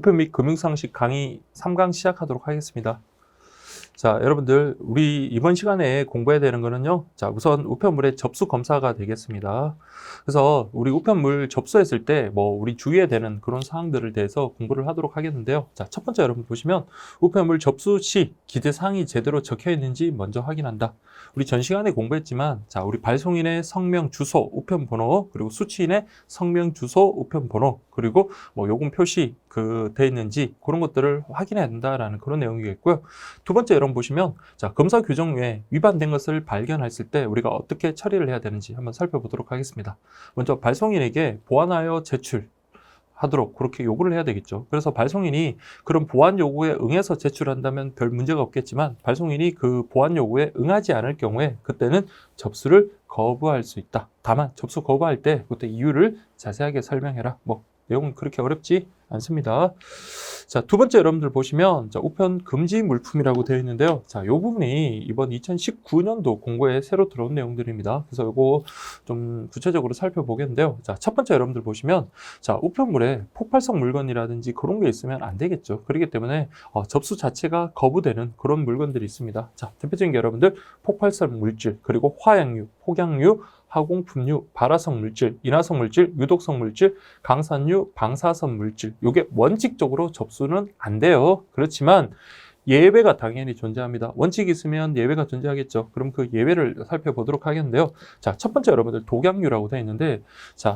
우편 및 금융상식 강의 3강 시작하도록 하겠습니다. 자, 여러분들 우리 이번 시간에 공부해야 되는 거는요. 자, 우선 우편물의 접수 검사가 되겠습니다. 그래서 우리 우편물 접수했을 때 우리 주의해야 되는 그런 사항들을 대해서 공부를 하도록 하겠는데요. 자, 첫 번째 여러분 보시면 우편물 접수 시 기재 사항이 제대로 적혀 있는지 먼저 확인한다. 우리 전 시간에 공부했지만 자, 우리 발송인의 성명, 주소, 우편 번호, 그리고 수취인의 성명, 주소, 우편 번호, 그리고 요금 표시 돼 있는지 그런 것들을 확인해야 된다라는 그런 내용이겠고요. 두 번째 여러분 보시면 자, 검사 규정 외에 위반된 것을 발견했을 때 우리가 어떻게 처리를 해야 되는지 한번 살펴보도록 하겠습니다. 먼저 발송인에게 보완하여 제출하도록 그렇게 요구를 해야 되겠죠. 그래서 발송인이 그런 보완 요구에 응해서 제출한다면 별 문제가 없겠지만 발송인이 그 보완 요구에 응하지 않을 경우에 그때는 접수를 거부할 수 있다. 다만 접수 거부할 때 그때 이유를 자세하게 설명해라. 내용은 그렇게 어렵지 않습니다. 자, 두 번째 여러분들 보시면 자, 우편 금지 물품이라고 되어 있는데요. 자, 이 부분이 이번 2019년도 공고에 새로 들어온 내용들입니다. 그래서 이거 좀 구체적으로 살펴보겠는데요. 자, 첫 번째 여러분들 보시면 자, 우편물에 폭발성 물건이라든지 그런 게 있으면 안 되겠죠. 그렇기 때문에 접수 자체가 거부되는 그런 물건들이 있습니다. 자, 대표적인 게 여러분들 폭발성 물질, 그리고 화약류, 폭약류, 화공품류, 발화성 물질, 인화성 물질, 유독성 물질, 강산류, 방사선 물질, 이게 원칙적으로 접수는 안 돼요. 그렇지만 예외가 당연히 존재합니다. 원칙이 있으면 예외가 존재하겠죠. 그럼 그 예외를 살펴보도록 하겠는데요. 자, 첫 번째 여러분들 독약류라고 되어 있는데 자,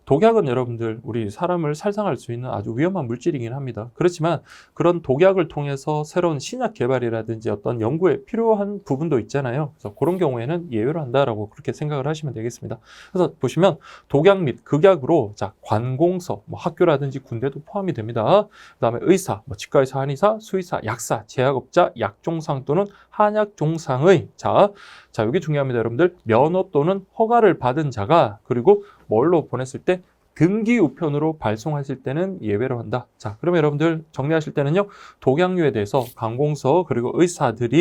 독약은 여러분들 우리 사람을 살상할 수 있는 아주 위험한 물질이긴 합니다. 그렇지만 그런 독약을 통해서 새로운 신약 개발이라든지 어떤 연구에 필요한 부분도 있잖아요. 그래서 그런 경우에는 예외로 한다라고 그렇게 생각을 하시면 되겠습니다. 그래서 보시면 독약 및 극약으로 자, 관공서, 학교라든지 군대도 포함이 됩니다. 그다음에 의사, 치과의사, 한의사, 수의사, 약사, 제약업자, 약종상 또는 한약종상의 자, 여기 중요합니다, 여러분들. 면허 또는 허가를 받은 자가 그리고 뭘로 보냈을 때 등기 우편으로 발송하실 때는 예외로 한다. 자, 그러면 여러분들 정리하실 때는요. 독약류에 대해서 관공서 그리고 의사 등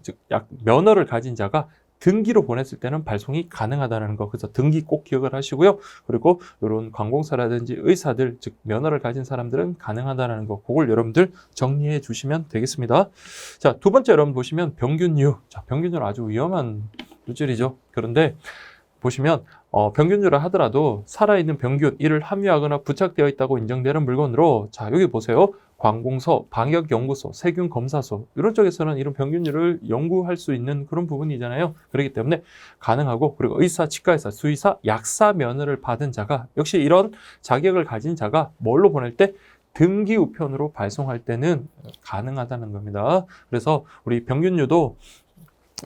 즉 면허를 가진 자가 등기로 보냈을 때는 발송이 가능하다는 거. 그래서 등기 꼭 기억을 하시고요. 그리고 이런 관공서라든지 의사들, 즉 면허를 가진 사람들은 가능하다는 거. 그걸 여러분들 정리해 주시면 되겠습니다. 자, 두 번째 여러분 보시면 병균류. 자, 병균류는 아주 위험한 물질이죠. 그런데 보시면 병균류라 하더라도 살아있는 병균, 이를 함유하거나 부착되어 있다고 인정되는 물건으로 자, 여기 보세요. 관공서, 방역연구소, 세균검사소 이런 쪽에서는 이런 병균류를 연구할 수 있는 그런 부분이잖아요. 그렇기 때문에 가능하고 그리고 의사, 치과의사, 수의사, 약사 면허를 받은 자가 역시 이런 자격을 가진 자가 뭘로 보낼 때 등기 우편으로 발송할 때는 가능하다는 겁니다. 그래서 우리 병균류도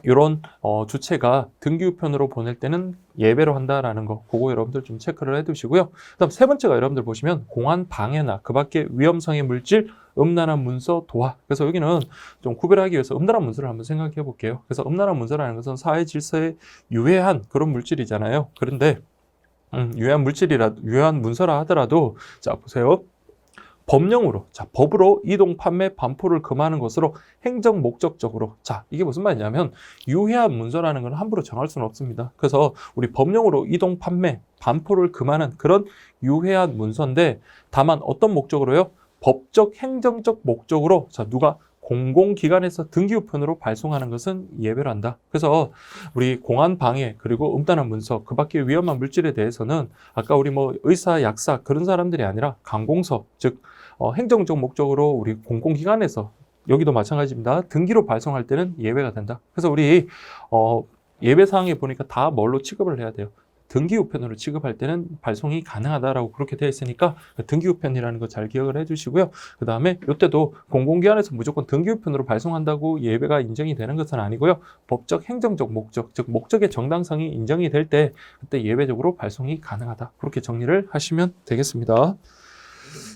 이런 주체가 등기 우편으로 보낼 때는 예외로 한다라는 거, 그거 여러분들 좀 체크를 해두시고요. 그다음 세 번째가 여러분들 보시면 공안 방해나 그 밖에 위험성의 물질, 음란한 문서, 도화. 그래서 여기는 좀 구별하기 위해서 음란한 문서를 한번 생각해 볼게요. 그래서 음란한 문서라는 것은 사회 질서에 유해한 그런 물질이잖아요. 그런데 유해한 문서라 하더라도 자, 보세요. 법령으로, 자, 법으로 이동, 판매, 반포를 금하는 것으로 행정 목적적으로. 자, 이게 무슨 말이냐면 유해한 문서라는 건 함부로 정할 수는 없습니다. 그래서 우리 법령으로 이동, 판매, 반포를 금하는 그런 유해한 문서인데 다만 어떤 목적으로요? 법적, 행정적 목적으로 자, 누가 공공기관에서 등기우편으로 발송하는 것은 예외로 한다. 그래서 우리 공안 방해 그리고 음란한 문서 그 밖에 위험한 물질에 대해서는 아까 우리 의사, 약사 그런 사람들이 아니라 관공서 즉 행정적 목적으로 우리 공공기관에서 여기도 마찬가지입니다. 등기로 발송할 때는 예외가 된다. 그래서 우리 예외사항에 보니까 다 뭘로 취급을 해야 돼요? 등기 우편으로 취급할 때는 발송이 가능하다라고 그렇게 되어 있으니까 등기 우편이라는 거 잘 기억을 해주시고요. 그 다음에 이때도 공공기관에서 무조건 등기 우편으로 발송한다고 예외가 인정이 되는 것은 아니고요. 법적, 행정적 목적, 즉 목적의 정당성이 인정이 될 때 그때 예외적으로 발송이 가능하다. 그렇게 정리를 하시면 되겠습니다.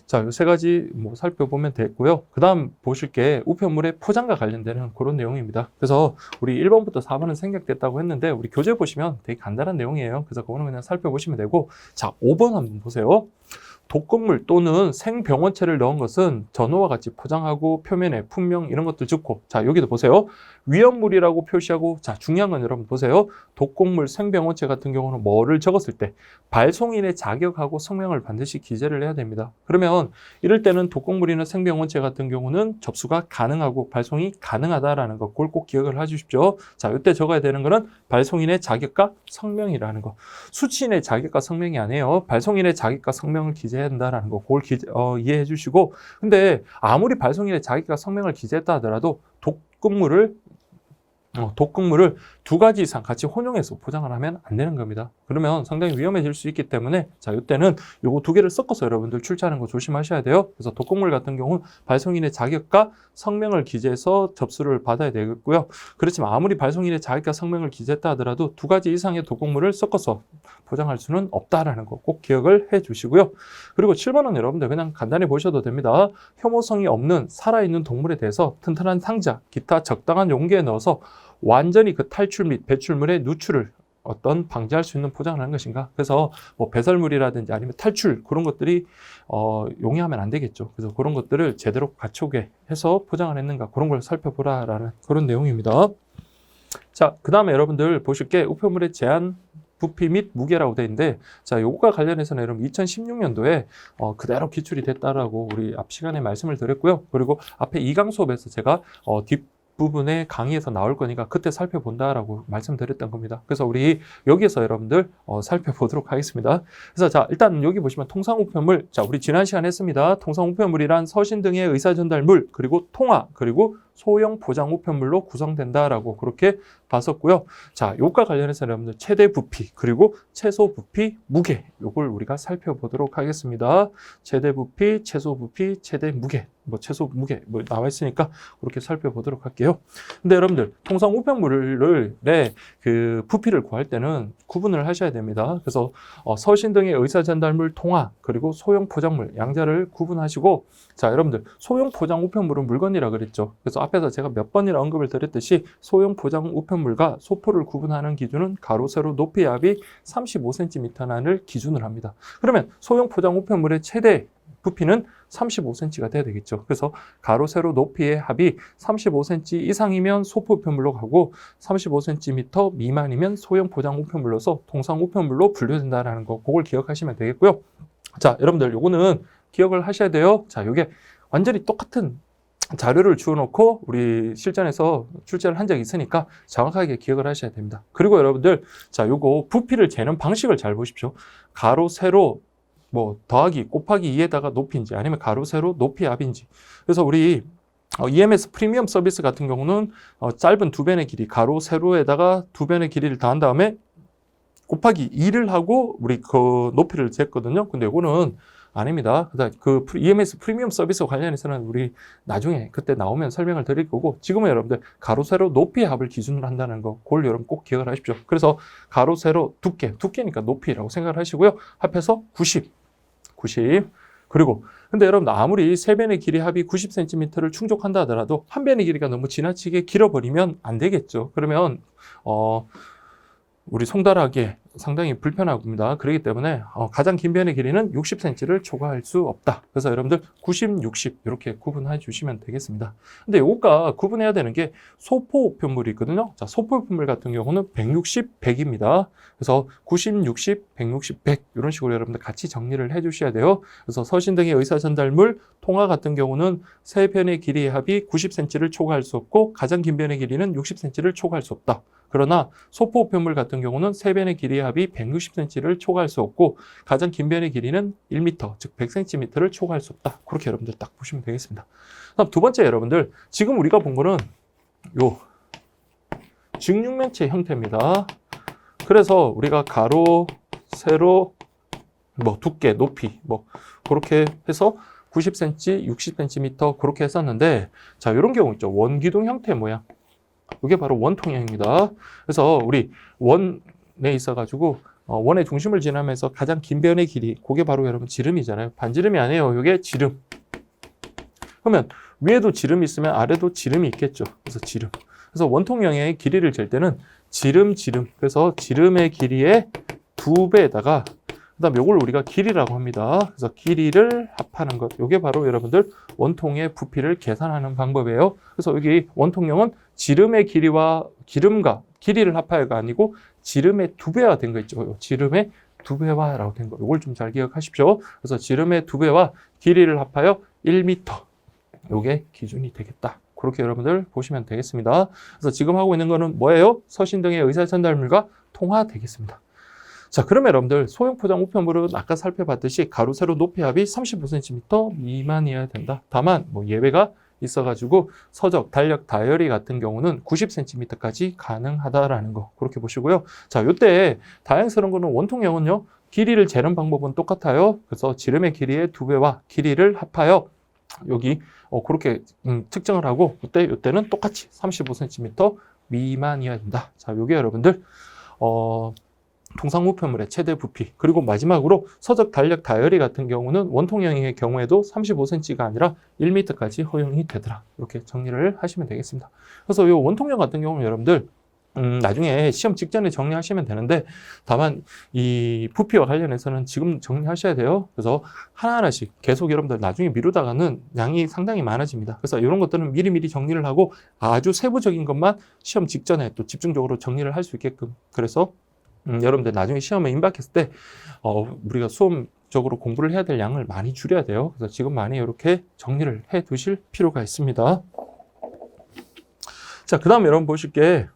자, 이 세 가지 살펴보면 됐고요. 그 다음 보실 게 우편물의 포장과 관련되는 그런 내용입니다. 그래서 우리 1번부터 4번은 생략됐다고 했는데 우리 교재 보시면 되게 간단한 내용이에요. 그래서 그거는 그냥 살펴보시면 되고 자, 5번 한번 보세요. 독극물 또는 생병원체를 넣은 것은 전호와 같이 포장하고 표면에 품명 이런 것들 적고 자, 여기도 보세요. 위험물이라고 표시하고 자, 중요한 건 여러분 보세요. 독극물, 생병원체 같은 경우는 뭐를 적었을 때 발송인의 자격하고 성명을 반드시 기재를 해야 됩니다. 그러면 이럴 때는 독극물이나 생명원체 같은 경우는 접수가 가능하고 발송이 가능하다라는 거, 그걸 꼭 기억을 해주십시오. 자, 이때 적어야 되는 거는 발송인의 자격과 성명이라는 거. 수취인의 자격과 성명이 아니에요. 발송인의 자격과 성명을 기재해야 한다라는 거, 그걸 이해해 주시고, 근데 아무리 발송인의 자격과 성명을 기재했다 하더라도 독극물을 두 가지 이상 같이 혼용해서 포장을 하면 안 되는 겁니다. 그러면 상당히 위험해질 수 있기 때문에 자, 이때는 요거 두 개를 섞어서 여러분들 출제하는 거 조심하셔야 돼요. 그래서 독극물 같은 경우는 발송인의 자격과 성명을 기재해서 접수를 받아야 되겠고요. 그렇지만 아무리 발송인의 자격과 성명을 기재했다 하더라도 두 가지 이상의 독극물을 섞어서 포장할 수는 없다라는 거 꼭 기억을 해 주시고요. 그리고 7번은 여러분들 그냥 간단히 보셔도 됩니다. 혐오성이 없는 살아있는 동물에 대해서 튼튼한 상자, 기타 적당한 용기에 넣어서 완전히 그 탈출 및 배출물의 누출을 방지할 수 있는 포장을 하는 것인가. 그래서 뭐 배설물이라든지 아니면 탈출 그런 것들이 용이하면 안 되겠죠. 그래서 그런 것들을 제대로 갖추게 해서 포장을 했는가 그런 걸 살펴보라라는 그런 내용입니다. 자, 그 다음에 여러분들 보실 게 우표물의 제한 부피 및 무게라고 되어 있는데, 자, 요거가 관련해서는 여러분 2016년도에 그대로 기출이 됐다라고 우리 앞 시간에 말씀을 드렸고요. 그리고 앞에 2강 수업에서 제가 뒷부분에 강의에서 나올 거니까 그때 살펴본다라고 말씀드렸던 겁니다. 그래서 우리 여기에서 여러분들 살펴보도록 하겠습니다. 그래서 자, 일단 여기 보시면 통상우표물, 자, 우리 지난 시간에 했습니다. 통상우표물이란 서신 등의 의사전달물, 그리고 통화, 그리고 소형 포장 우편물로 구성된다라고 그렇게 봤었고요. 자, 요과 관련해서 여러분들 최대 부피, 그리고 최소 부피, 무게, 요걸 우리가 살펴보도록 하겠습니다. 최대 부피, 최소 부피, 최대 무게, 최소 무게 나와 있으니까 그렇게 살펴보도록 할게요. 근데 여러분들 통상 우편물의 그 부피를 구할 때는 구분을 하셔야 됩니다. 그래서 서신 등의 의사전달물, 통화, 그리고 소형 포장물, 양자를 구분하시고, 자, 여러분들 소형 포장 우편물은 물건이라 그랬죠. 그래서 앞에서 제가 몇 번이나 언급을 드렸듯이 소형 포장 우편물과 소포를 구분하는 기준은 가로, 세로, 높이 합이 35cm를 기준으로 합니다. 그러면 소형 포장 우편물의 최대 부피는 35cm가 돼야 되겠죠. 그래서 가로, 세로, 높이의 합이 35cm 이상이면 소포 우편물로 가고 35cm 미만이면 소형 포장 우편물로서 통상 우편물로 분류된다라는 거, 그걸 기억하시면 되겠고요. 자, 여러분들 요거는 기억을 하셔야 돼요. 자, 요게 완전히 똑같은 자료를 주워놓고 우리 실전에서 출제를 한 적이 있으니까 정확하게 기억을 하셔야 됩니다. 그리고 여러분들, 자, 요거 부피를 재는 방식을 잘 보십시오. 가로, 세로, 더하기, 곱하기 2에다가 높이인지 아니면 가로, 세로, 높이, 합인지. 그래서 우리 EMS 프리미엄 서비스 같은 경우는 짧은 두 변의 길이, 가로, 세로에다가 두 변의 길이를 더한 다음에 곱하기 2를 하고 우리 그 높이를 쟀거든요. 근데 이거는 아닙니다. 그 EMS 프리미엄 서비스 관련해서는 우리 나중에 그때 나오면 설명을 드릴 거고, 지금은 여러분들 가로, 세로, 높이의 합을 기준으로 한다는 거, 그걸 여러분 꼭 기억을 하십시오. 그래서 가로, 세로, 두께니까 높이라고 생각을 하시고요. 합해서 90. 그리고 근데 여러분 아무리 세 변의 길이 합이 90cm를 충족한다 하더라도 한 변의 길이가 너무 지나치게 길어버리면 안 되겠죠. 그러면 우리 송달하기에 상당히 불편합니다. 그렇기 때문에 가장 긴 변의 길이는 60cm를 초과할 수 없다. 그래서 여러분들 90, 60 이렇게 구분해 주시면 되겠습니다. 근데 이거가 구분해야 되는 게 소포 우편물이 있거든요. 자, 소포 우편물 같은 경우는 160, 100입니다. 그래서 90, 60, 160, 100 이런 식으로 여러분들 같이 정리를 해 주셔야 돼요. 그래서 서신 등의 의사전달물, 통화 같은 경우는 세 변의 길이의 합이 90cm를 초과할 수 없고 가장 긴 변의 길이는 60cm를 초과할 수 없다. 그러나 소포 우편물 같은 경우는 세 변의 길이의 합이 160cm를 초과할 수 없고 가장 긴 변의 길이는 1m, 즉 100cm를 초과할 수 없다. 그렇게 여러분들 딱 보시면 되겠습니다. 다음 두 번째, 여러분들 지금 우리가 본 거는 요 직육면체 형태입니다. 그래서 우리가 가로, 세로, 두께, 높이 그렇게 해서 90cm, 60cm 그렇게 했었는데, 자, 이런 경우 있죠. 원기둥 형태 모양. 이게 바로 원통형입니다. 그래서 우리 원에 있어가지고 원의 중심을 지나면서 가장 긴 변의 길이, 그게 바로 여러분 지름이잖아요. 반지름이 아니에요. 이게 지름. 그러면 위에도 지름이 있으면 아래도 지름이 있겠죠. 그래서 지름. 그래서 원통형의 길이를 잴 때는 지름. 그래서 지름의 길이의 2배에다가 그다음 요걸 우리가 길이라고 합니다. 그래서 길이를 합하는 것. 요게 바로 여러분들 원통의 부피를 계산하는 방법이에요. 그래서 여기 원통형은 지름의 길이와 기름과 길이를 합하여가 아니고 지름의 2배가 된 거 있죠. 지름의 2배와라고 된 거. 이걸 좀 잘 기억하십시오. 그래서 지름의 2배와 길이를 합하여 1m. 요게 기준이 되겠다. 그렇게 여러분들 보시면 되겠습니다. 그래서 지금 하고 있는 거는 뭐예요? 서신 등의 의사 전달물과 통화 되겠습니다. 자, 그러면 여러분들 소형 포장 우편물은 아까 살펴봤듯이 가로 세로 높이 합이 35cm 미만이어야 된다. 다만 뭐 예외가 있어가지고 서적, 달력, 다이어리 같은 경우는 90cm까지 가능하다라는 거 그렇게 보시고요. 자, 요때 다양스러운 거는 원통형은요. 길이를 재는 방법은 똑같아요. 그래서 지름의 길이의 2배와 길이를 합하여 여기 그렇게 측정을 하고 요때는 똑같이 35cm 미만이어야 된다. 자, 요게 여러분들 통상 우편물의 최대 부피, 그리고 마지막으로 서적, 달력, 다이어리 같은 경우는 원통형의 경우에도 35cm가 아니라 1m까지 허용이 되더라. 이렇게 정리를 하시면 되겠습니다. 그래서 이 원통형 같은 경우는 여러분들 나중에 시험 직전에 정리하시면 되는데, 다만 이 부피와 관련해서는 지금 정리하셔야 돼요. 그래서 하나하나씩 계속 여러분들 나중에 미루다가는 양이 상당히 많아집니다. 그래서 이런 것들은 미리미리 정리를 하고 아주 세부적인 것만 시험 직전에 또 집중적으로 정리를 할 수 있게끔, 그래서 여러분들 나중에 시험에 임박했을 때 우리가 수험적으로 공부를 해야 될 양을 많이 줄여야 돼요. 그래서 지금 많이 이렇게 정리를 해 두실 필요가 있습니다. 자, 그 다음에 여러분 보실 게,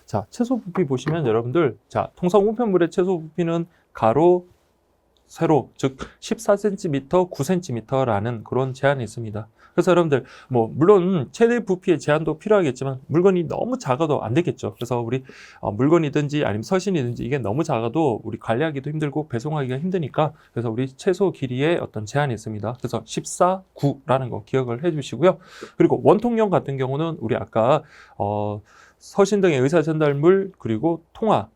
자, 최소 부피 보시면 여러분들, 자, 통상 우편물의 최소 부피는 가로, 세로, 즉 14cm, 9cm라는 그런 제한이 있습니다. 그래서 여러분들 뭐 물론 최대 부피의 제한도 필요하겠지만 물건이 너무 작아도 안 되겠죠. 그래서 우리 물건이든지 아니면 서신이든지 이게 너무 작아도 우리 관리하기도 힘들고 배송하기가 힘드니까, 그래서 우리 최소 길이에 어떤 제한이 있습니다. 그래서 14, 9라는 거 기억을 해 주시고요. 그리고 원통형 같은 경우는 우리 아까 서신 등의 의사 전달물 그리고 통화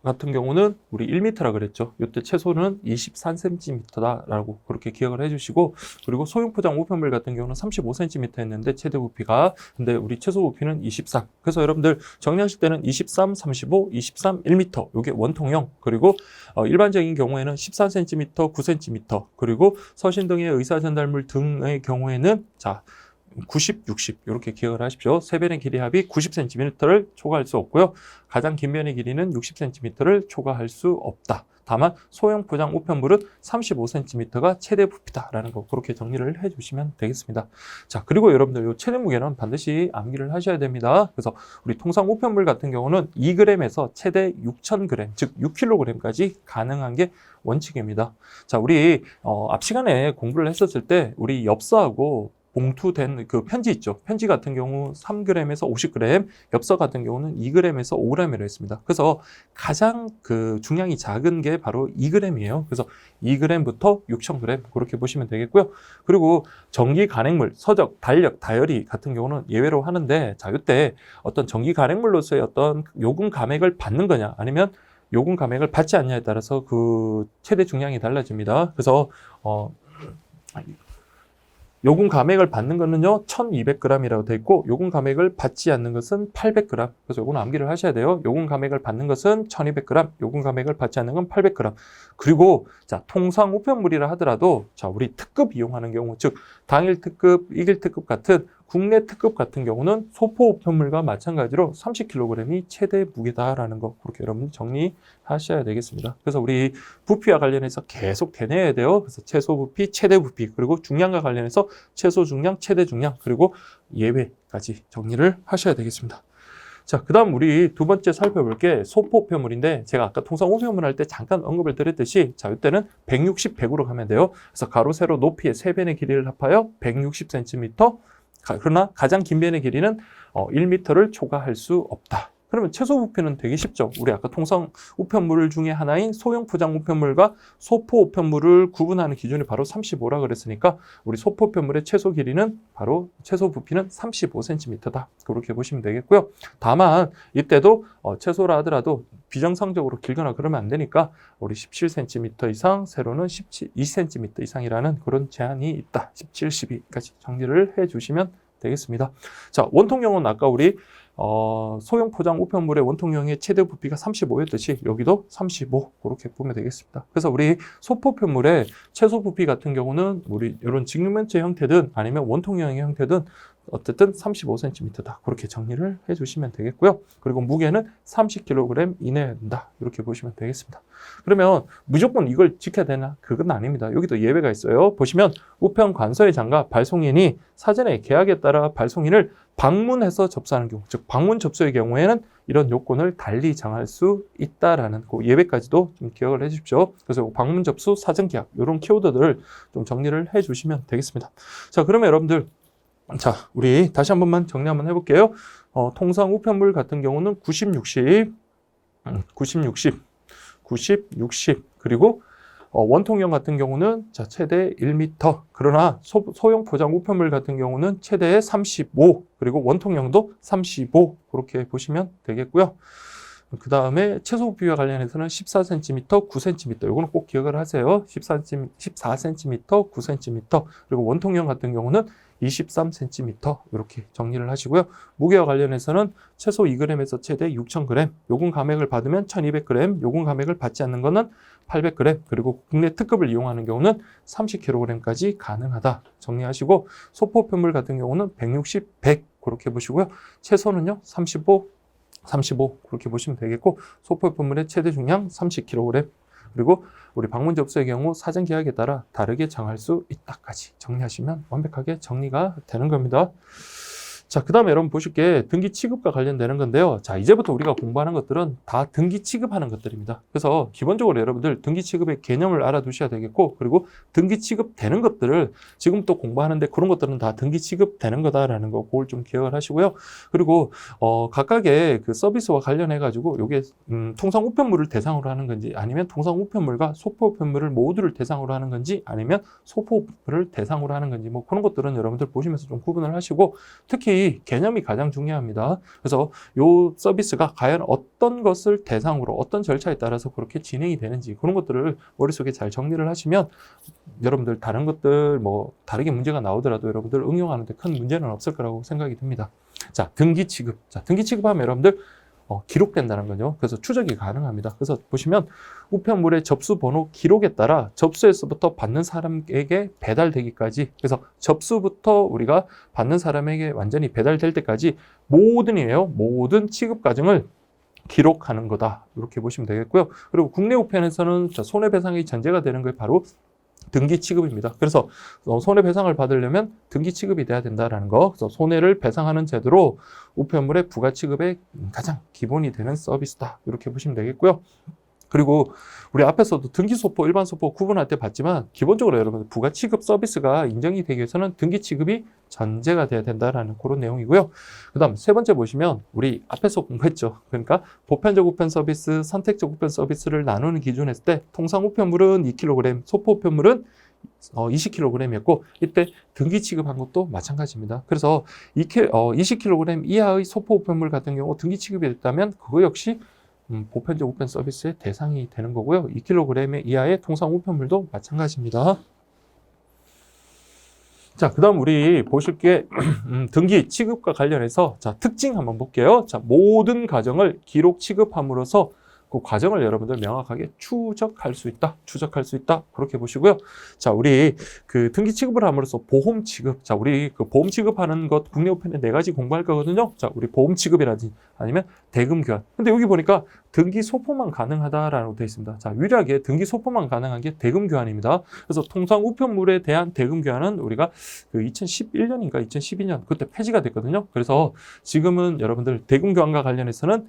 같은 경우는 우리 1m라 그랬죠. 이때 최소는 23cm다라고 그렇게 기억을 해주시고, 그리고 소형 포장 우편물 같은 경우는 35cm 했는데 최대 부피가, 근데 우리 최소 부피는 23. 그래서 여러분들 정리하실 때는 23, 35, 23, 1m 이게 원통형, 그리고 일반적인 경우에는 14cm, 9cm, 그리고 서신 등의 의사 전달물 등의 경우에는 자 90, 60 이렇게 기억을 하십시오. 세 변의 길이 합이 90cm를 초과할 수 없고요. 가장 긴 변의 길이는 60cm를 초과할 수 없다. 다만 소형 포장 우편물은 35cm가 최대 부피다라는 거 그렇게 정리를 해주시면 되겠습니다. 자, 그리고 여러분들 이 최대 무게는 반드시 암기를 하셔야 됩니다. 그래서 우리 통상 우편물 같은 경우는 2g에서 최대 6,000g, 즉 6kg까지 가능한 게 원칙입니다. 자, 우리 앞 시간에 공부를 했었을 때 우리 엽서하고 봉투된 그 편지 있죠. 편지 같은 경우 3g에서 50g, 엽서 같은 경우는 2g에서 5g이라고 했습니다. 그래서 가장 그 중량이 작은 게 바로 2g이에요. 그래서 2g부터 6,000g 그렇게 보시면 되겠고요. 그리고 전기 간행물, 서적, 달력, 다이어리 같은 경우는 예외로 하는데, 자, 이때 어떤 전기 간행물로서의 어떤 요금 감액을 받는 거냐, 아니면 요금 감액을 받지 않냐에 따라서 그 최대 중량이 달라집니다. 그래서 요금 감액을 받는 거는요 1200g이라고 되어 있고, 요금 감액을 받지 않는 것은 800g. 그래서 요거는 암기를 하셔야 돼요. 요금 감액을 받는 것은 1200g, 요금 감액을 받지 않는 건 800g. 그리고 자, 통상 우편물이라 하더라도 자, 우리 특급 이용하는 경우, 즉 당일 특급, 이길 특급 같은 국내 특급 같은 경우는 소포 우편물과 마찬가지로 30kg이 최대 무게다라는 거 그렇게 여러분 정리하셔야 되겠습니다. 그래서 우리 부피와 관련해서 계속 되뇌어야 돼요. 그래서 최소 부피, 최대 부피, 그리고 중량과 관련해서 최소 중량, 최대 중량, 그리고 예외까지 정리를 하셔야 되겠습니다. 자, 그 다음 우리 두 번째 살펴볼 게 소포 우편물인데, 제가 아까 통상 우편물 할 때 잠깐 언급을 드렸듯이, 자, 이때는 160, 100으로 가면 돼요. 그래서 가로, 세로, 높이의 3변의 길이를 합하여 160cm, 그러나 가장 긴 변의 길이는 1m를 초과할 수 없다. 그러면 최소 부피는 되게 쉽죠. 우리 아까 통상 우편물 중에 하나인 소형 포장 우편물과 소포 우편물을 구분하는 기준이 바로 35라 그랬으니까, 우리 소포 우편물의 최소 길이는 바로 최소 부피는 35cm다. 그렇게 보시면 되겠고요. 다만 이때도 최소라 하더라도 비정상적으로 길거나 그러면 안 되니까 우리 17cm 이상, 세로는 12cm 이상이라는 그런 제한이 있다. 17, 12까지 정리를 해주시면 되겠습니다. 자, 원통형은 아까 우리 소형 포장 우편물의 원통형의 최대 부피가 35였듯이 여기도 35 그렇게 보면 되겠습니다. 그래서 우리 소포 우편물의 최소 부피 같은 경우는 우리 이런 직육면체 형태든 아니면 원통형의 형태든 어쨌든 35cm다. 그렇게 정리를 해주시면 되겠고요. 그리고 무게는 30kg 이내에 된다. 이렇게 보시면 되겠습니다. 그러면 무조건 이걸 지켜야 되나? 그건 아닙니다. 여기도 예외가 있어요. 보시면 우편 관서의 장과 발송인이 사전에 계약에 따라 발송인을 방문해서 접수하는 경우, 즉 방문 접수의 경우에는 이런 요건을 달리 정할 수 있다라는 그 예외까지도 좀 기억을 해주십시오. 그래서 방문 접수, 사전 계약 이런 키워드들을 좀 정리를 해주시면 되겠습니다. 자, 그러면 여러분들, 자, 우리 다시 한 번만 정리 한번 해볼게요. 통상 우편물 같은 경우는 90, 60, 90, 60, 90, 60 그리고 원통형 같은 경우는 자, 최대 1m. 그러나 소형 포장 우편물 같은 경우는 최대 35. 그리고 원통형도 35. 그렇게 보시면 되겠고요. 그 다음에 채소 부피와 관련해서는 14cm, 9cm. 이거는 꼭 기억을 하세요. 14cm, 9cm. 그리고 원통형 같은 경우는 23cm 이렇게 정리를 하시고요. 무게와 관련해서는 최소 2g에서 최대 6,000g, 요금 감액을 받으면 1,200g, 요금 감액을 받지 않는 거는 800g, 그리고 국내 특급을 이용하는 경우는 30kg까지 가능하다 정리하시고, 소포편물 같은 경우는 160, 100 그렇게 보시고요. 채소는요 35, 35 그렇게 보시면 되겠고, 소포편물의 최대 중량 30kg, 그리고 우리 방문 접수의 경우 사전 계약에 따라 다르게 정할 수 있다까지 정리하시면 완벽하게 정리가 되는 겁니다. 자, 그 다음에 여러분 보실 게 등기 취급과 관련되는 건데요. 자, 이제부터 우리가 공부하는 것들은 다 등기 취급하는 것들입니다. 그래서 기본적으로 여러분들 등기 취급의 개념을 알아두셔야 되겠고, 그리고 등기 취급되는 것들을 지금 또 공부하는데 그런 것들은 다 등기 취급되는 거다라는 거, 그걸 좀 기억을 하시고요. 그리고 각각의 그 서비스와 관련해 가지고 요게 통상 우편물을 대상으로 하는 건지, 아니면 통상 우편물과 소포 우편물을 모두를 대상으로 하는 건지, 아니면 소포 우편물을 대상으로 하는 건지, 뭐 그런 것들은 여러분들 보시면서 좀 구분을 하시고, 특히 개념이 가장 중요합니다. 그래서 이 서비스가 과연 어떤 것을 대상으로 어떤 절차에 따라서 그렇게 진행이 되는지, 그런 것들을 머릿속에 잘 정리를 하시면 여러분들 다른 것들 뭐 다르게 문제가 나오더라도 여러분들 응용하는데 큰 문제는 없을 거라고 생각이 듭니다. 자, 등기 취급. 자, 등기 취급하면 여러분들 기록된다는 거죠. 그래서 추적이 가능합니다. 그래서 보시면 우편물의 접수 번호 기록에 따라 접수에서부터 받는 사람에게 배달되기까지, 그래서 접수부터 우리가 받는 사람에게 완전히 배달될 때까지 모든 취급 과정을 기록하는 거다. 이렇게 보시면 되겠고요. 그리고 국내 우편에서는 손해배상이 전제가 되는 게 바로 등기 취급입니다. 그래서 손해배상을 받으려면 등기 취급이 돼야 된다는 거. 그래서 손해를 배상하는 제도로 우편물의 부가 취급의 가장 기본이 되는 서비스다. 이렇게 보시면 되겠고요. 그리고 우리 앞에서도 등기 소포, 일반 소포 구분할 때 봤지만, 기본적으로 여러분 부가 취급 서비스가 인정이 되기 위해서는 등기 취급이 전제가 돼야 된다라는 그런 내용이고요. 그 다음 세 번째 보시면 우리 앞에서 공부했죠. 그러니까 보편적 우편 서비스, 선택적 우편 서비스를 나누는 기준 했을 때 통상 우편물은 2kg, 소포 우편물은 20kg이었고, 이때 등기 취급한 것도 마찬가지입니다. 그래서 20kg 이하의 소포 우편물 같은 경우 등기 취급이 됐다면 그거 역시 보편적 우편 서비스의 대상이 되는 거고요. 2kg 이하의 통상 우편물도 마찬가지입니다. 자, 그 다음 우리 보실 게 등기 취급과 관련해서 자, 특징 한번 볼게요. 자, 모든 과정을 기록 취급함으로써 그 과정을 여러분들 명확하게 추적할 수 있다. 그렇게 보시고요. 자, 우리 그 등기 취급을 함으로써 보험 취급. 자, 우리 그 보험 취급하는 것 국내 우편에 4가지 공부할 거거든요. 자, 우리 보험 취급이라든지 아니면 대금 교환. 근데 여기 보니까 등기 소포만 가능하다라고 되어 있습니다. 자, 유일하게 등기 소포만 가능한 게 대금 교환입니다. 그래서 통상 우편물에 대한 대금 교환은 우리가 그 2011년인가 2012년 그때 폐지가 됐거든요. 그래서 지금은 여러분들 대금 교환과 관련해서는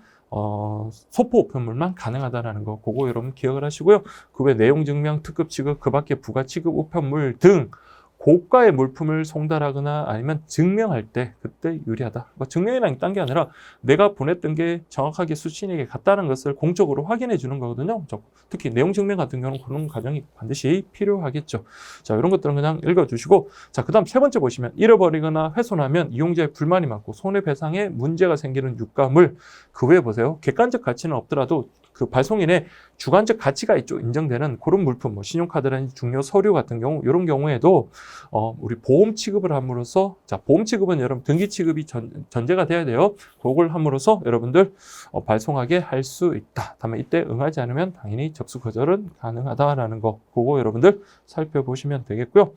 소포 우편물만 가능하다라는 거, 그거 여러분 기억을 하시고요. 그 외 내용 증명, 특급 취급, 그 밖에 부가 취급 우편물 등 고가의 물품을 송달하거나 아니면 증명할 때 그때 유리하다. 뭐 증명이랑 딴 게 아니라 내가 보냈던 게 정확하게 수신에게 갔다는 것을 공적으로 확인해 주는 거거든요. 특히 내용 증명 같은 경우는 그런 과정이 반드시 필요하겠죠. 자, 이런 것들은 그냥 읽어주시고, 자, 그 다음 세 번째 보시면 잃어버리거나 훼손하면 이용자의 불만이 많고 손해배상에 문제가 생기는 유가물. 그 외에 보세요. 객관적 가치는 없더라도 그 발송인의 주관적 가치가 있죠. 인정되는 그런 물품, 뭐 신용카드라든지 중요 서류 같은 경우, 이런 경우에도 우리 보험 취급을 함으로써, 자, 보험 취급은 여러분 등기 취급이 전제가 돼야 돼요. 그걸 함으로써 여러분들 발송하게 할 수 있다. 다만 이때 응하지 않으면 당연히 접수 거절은 가능하다라는 거, 그거 여러분들 살펴보시면 되겠고요.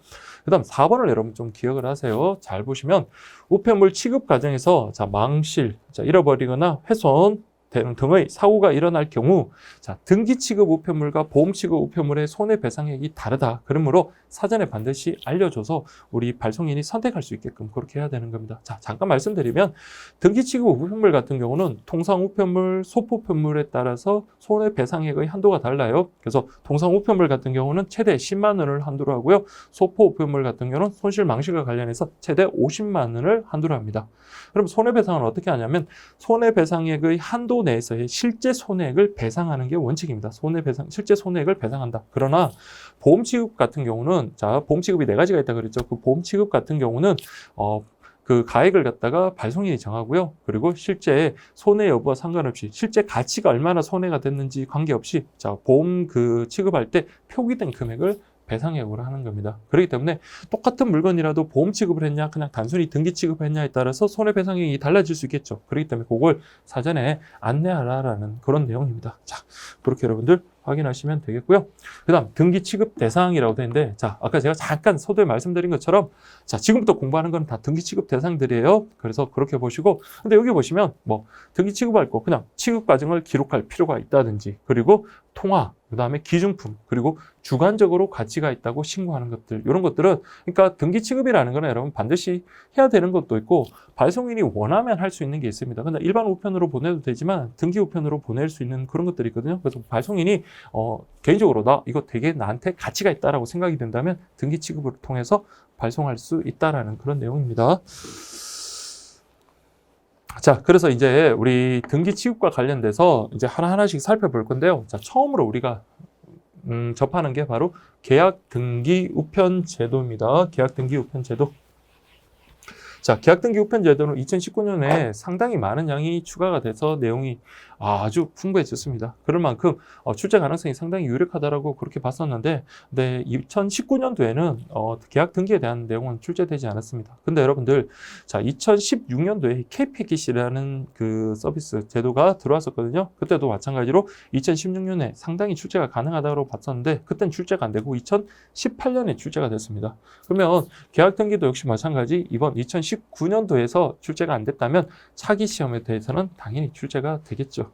그 다음 4번을 여러분 좀 기억을 하세요. 잘 보시면 우편물 취급 과정에서 자, 망실, 자, 잃어버리거나 훼손 등의 사고가 일어날 경우, 자, 등기 취급 우편물과 보험 취급 우편물의 손해배상액이 다르다. 그러므로 사전에 반드시 알려줘서 우리 발송인이 선택할 수 있게끔 그렇게 해야 되는 겁니다. 자, 잠깐 말씀드리면 등기 취급 우편물 같은 경우는 통상 우편물, 소포 우편물에 따라서 손해배상액의 한도가 달라요. 그래서 통상 우편물 같은 경우는 최대 10만 원을 한도로 하고요. 소포 우편물 같은 경우는 손실 망실과 관련해서 최대 50만 원을 한도로 합니다. 그럼 손해배상은 어떻게 하냐면 손해배상액의 한도 내에서의 실제 손해액을 배상하는 게 원칙입니다. 실제 손해액을 배상한다. 그러나 보험 취급 같은 경우는, 자, 보험 취급이 4가지가 있다 그랬죠. 그 보험 취급 같은 경우는 그 가액을 갖다가 발송인이 정하고요. 그리고 실제 손해 여부와 상관없이 실제 가치가 얼마나 손해가 됐는지 관계없이, 자, 보험 그 취급할 때 표기된 금액을 배상액으로 하는 겁니다. 그렇기 때문에 똑같은 물건이라도 보험 취급을 했냐, 그냥 단순히 등기 취급을 했냐에 따라서 손해배상액이 달라질 수 있겠죠. 그렇기 때문에 그걸 사전에 안내하라라는 그런 내용입니다. 자, 그렇게 여러분들 확인하시면 되겠고요. 그 다음 등기 취급 대상이라고 되는데, 자, 아까 제가 잠깐 서두에 말씀드린 것처럼, 자, 지금부터 공부하는 건 다 등기 취급 대상들이에요. 그래서 그렇게 보시고, 근데 여기 보시면 뭐 등기 취급할 거 그냥 취급 과정을 기록할 필요가 있다든지, 그리고 통화, 그 다음에 기준품, 그리고 주관적으로 가치가 있다고 신고하는 것들, 이런 것들은, 그러니까 등기 취급이라는 거는 여러분 반드시 해야 되는 것도 있고 발송인이 원하면 할 수 있는 게 있습니다. 근데 일반 우편으로 보내도 되지만 등기 우편으로 보낼 수 있는 그런 것들이 있거든요. 그래서 발송인이 개인적으로 나 이거 되게 나한테 가치가 있다라고 생각이 된다면 등기 취급을 통해서 발송할 수 있다라는 그런 내용입니다. 자, 그래서 이제 우리 등기 취급과 관련돼서 이제 하나하나씩 살펴볼 건데요. 자, 처음으로 우리가 접하는 게 바로 계약 등기 우편 제도입니다. 계약 등기 우편 제도. 자, 계약 등기 우편 제도는 2019년에 상당히 많은 양이 추가가 돼서 내용이 아주 풍부해졌습니다. 그럴 만큼 출제 가능성이 상당히 유력하다라고 그렇게 봤었는데, 네, 2019년도에는 계약 등기에 대한 내용은 출제되지 않았습니다. 근데 여러분들, 자, 2016년도에 K-패키지라는 그 서비스 제도가 들어왔었거든요. 그때도 마찬가지로 2016년에 상당히 출제가 가능하다고 봤었는데, 그때는 출제가 안 되고 2018년에 출제가 됐습니다. 그러면 계약 등기도 역시 마찬가지, 이번 2019년도에서 출제가 안 됐다면 차기 시험에 대해서는 당연히 출제가 되겠죠.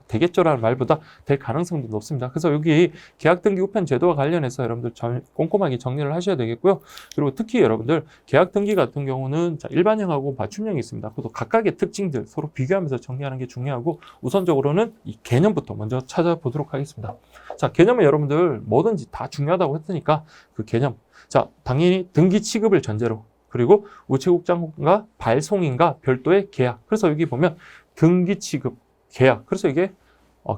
되겠죠라는 말보다 될 가능성도 높습니다. 그래서 여기 계약 등기 우편 제도와 관련해서 여러분들 꼼꼼하게 정리를 하셔야 되겠고요. 그리고 특히 여러분들 계약 등기 같은 경우는 자, 일반형하고 맞춤형이 있습니다. 그것도 각각의 특징들 서로 비교하면서 정리하는 게 중요하고, 우선적으로는 이 개념부터 먼저 찾아보도록 하겠습니다. 자, 개념은 여러분들 뭐든지 다 중요하다고 했으니까 그 개념. 자, 당연히 등기 취급을 전제로, 그리고 우체국장과 발송인과 별도의 계약. 그래서 여기 보면 등기 취급, 계약. 그래서 이게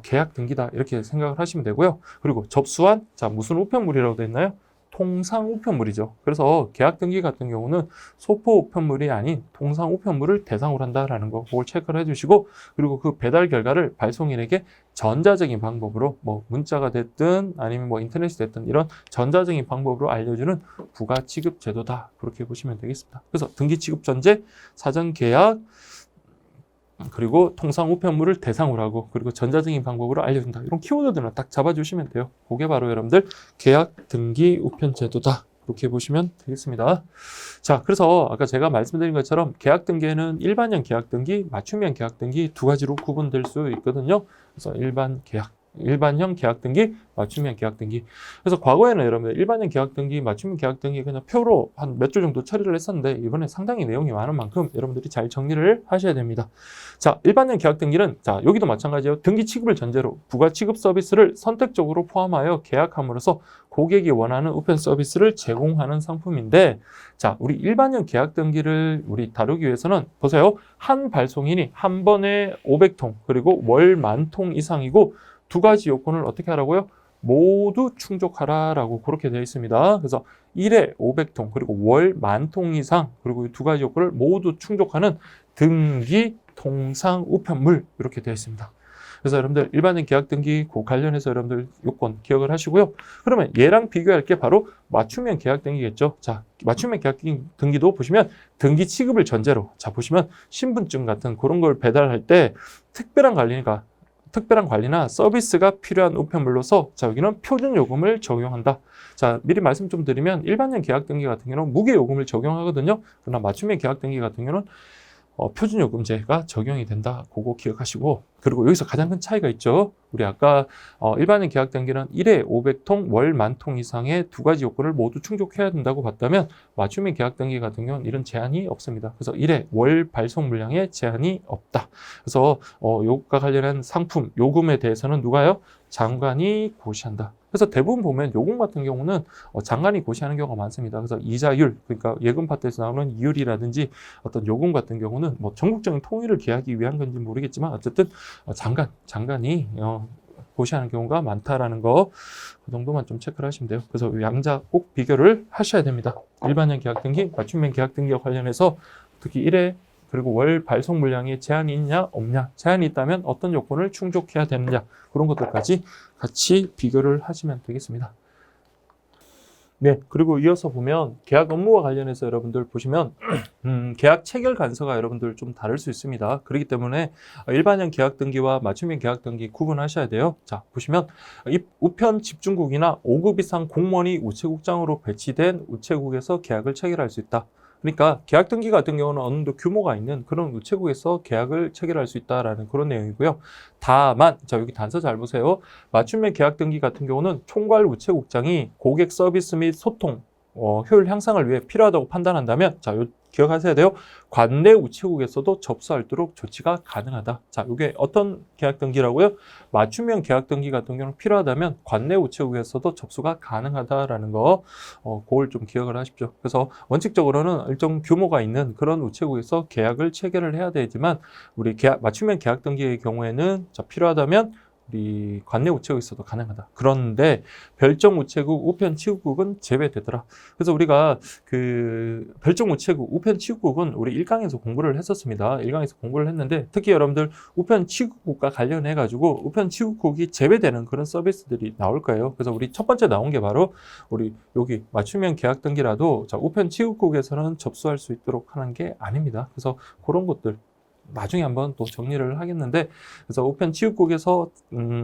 계약 등기다 이렇게 생각을 하시면 되고요. 그리고 접수한, 자, 무슨 우편물이라고 되어 있나요? 통상 우편물이죠. 그래서 계약 등기 같은 경우는 소포 우편물이 아닌 통상 우편물을 대상으로 한다라는 거, 그걸 체크를 해주시고, 그리고 그 배달 결과를 발송인에게 전자적인 방법으로, 뭐 문자가 됐든 아니면 뭐 인터넷이 됐든 이런 전자적인 방법으로 알려주는 부가 취급 제도다, 그렇게 보시면 되겠습니다. 그래서 등기 취급 전제, 사전 계약, 그리고 통상 우편물을 대상으로 하고, 그리고 전자적인 방법으로 알려준다. 이런 키워드들만 딱 잡아주시면 돼요. 그게 바로 여러분들 계약 등기 우편 제도다, 그렇게 보시면 되겠습니다. 자, 그래서 아까 제가 말씀드린 것처럼 계약 등기에는 일반형 계약 등기, 맞춤형 계약 등기 두 가지로 구분될 수 있거든요. 그래서 일반형 계약 등기, 맞춤형 계약 등기. 그래서 과거에는 여러분들 일반형 계약 등기, 맞춤형 계약 등기 그냥 표로 한 몇 줄 정도 처리를 했었는데, 이번에 상당히 내용이 많은 만큼 여러분들이 잘 정리를 하셔야 됩니다. 자, 일반형 계약 등기는, 자, 여기도 마찬가지예요. 등기 취급을 전제로 부가 취급 서비스를 선택적으로 포함하여 계약함으로써 고객이 원하는 우편 서비스를 제공하는 상품인데, 자, 우리 일반형 계약 등기를 우리 다루기 위해서는 보세요. 한 발송인이 한 번에 500통, 그리고 월 10,000통 이상이고, 두 가지 요건을 어떻게 하라고요? 모두 충족하라라고 그렇게 되어 있습니다. 그래서 1회 500통, 그리고 월 10,000통 이상, 그리고 이 두 가지 요건을 모두 충족하는 등기 통상 우편물, 이렇게 되어 있습니다. 그래서 여러분들 일반인 계약 등기 그 관련해서 여러분들 요건 기억을 하시고요. 그러면 얘랑 비교할 게 바로 맞춤형 계약 등기겠죠. 자, 맞춤형 계약 등기도 보시면 등기 취급을 전제로, 자 보시면 신분증 같은 그런 걸 배달할 때 특별한 관리나 서비스가 필요한 우편물로서, 자 여기는 표준 요금을 적용한다. 자, 미리 말씀 좀 드리면 일반형 계약 등기 같은 경우는 무게 요금을 적용하거든요. 그러나 맞춤형 계약 등기 같은 경우는 표준 요금제가 적용이 된다. 그거 기억하시고, 그리고 여기서 가장 큰 차이가 있죠. 우리 아까 일반인 계약 등기는 1회 500통, 월 10,000통 이상의 두 가지 요건을 모두 충족해야 된다고 봤다면 맞춤형 계약 등기 같은 경우는 이런 제한이 없습니다. 그래서 1회 월 발송 물량에 제한이 없다. 그래서 요것과 관련한 상품 요금에 대해서는 누가요? 장관이 고시한다. 그래서 대부분 보면 요금 같은 경우는 장관이 고시하는 경우가 많습니다. 그래서 이자율, 그러니까 예금 파트에서 나오는 이율이라든지 어떤 요금 같은 경우는 뭐 전국적인 통일을 기하기 위한 건지 모르겠지만 어쨌든 장관이 고시하는 경우가 많다라는 거, 그 정도만 좀 체크를 하시면 돼요. 그래서 양자 꼭 비교를 하셔야 됩니다. 일반형 계약 등기, 맞춤형 계약 등기와 관련해서 특히 1회 그리고 월 발송 물량에 제한이 있냐 없냐, 제한이 있다면 어떤 요건을 충족해야 되느냐, 그런 것들까지 같이 비교를 하시면 되겠습니다. 네, 그리고 이어서 보면 계약 업무와 관련해서 여러분들 보시면 계약 체결 간서가 여러분들 좀 다를 수 있습니다. 그렇기 때문에 일반형 계약 등기와 맞춤형 계약 등기 구분하셔야 돼요. 자, 보시면 우편 집중국이나 5급 이상 공무원이 우체국장으로 배치된 우체국에서 계약을 체결할 수 있다. 그러니까 계약 등기 같은 경우는 어느 정도 규모가 있는 그런 우체국에서 계약을 체결할 수 있다라는 그런 내용이고요. 다만, 자 여기 단서 잘 보세요. 맞춤형 계약 등기 같은 경우는 총괄 우체국장이 고객 서비스 및 소통, 효율 향상을 위해 필요하다고 판단한다면, 자, 기억하셔야 돼요. 관내 우체국에서도 접수할 도록 조치가 가능하다. 자, 이게 어떤 계약 등기라고요? 맞춤형 계약 등기 같은 경우는 필요하다면 관내 우체국에서도 접수가 가능하다라는 거, 그걸 좀 기억을 하십시오. 그래서 원칙적으로는 일정 규모가 있는 그런 우체국에서 계약을 체결을 해야 되지만, 우리 맞춤형 계약 등기의 경우에는 자, 필요하다면 우리 관내 우체국에서도 가능하다. 그런데 별정 우체국, 우편 취급국은 제외되더라. 그래서 우리가 그 별정 우체국, 우편 취급국은 우리 1강에서 공부를 했었습니다. 1강에서 공부를 했는데 특히 여러분들 우편 취급국과 관련해 가지고 우편 취급국이 제외되는 그런 서비스들이 나올 거예요. 그래서 우리 첫 번째 나온 게 바로 우리 여기 맞춤형 계약 등기라도 자, 우편 취급국에서는 접수할 수 있도록 하는 게 아닙니다. 그래서 그런 것들 나중에 한번 또 정리를 하겠는데, 그래서 우편 취급국에서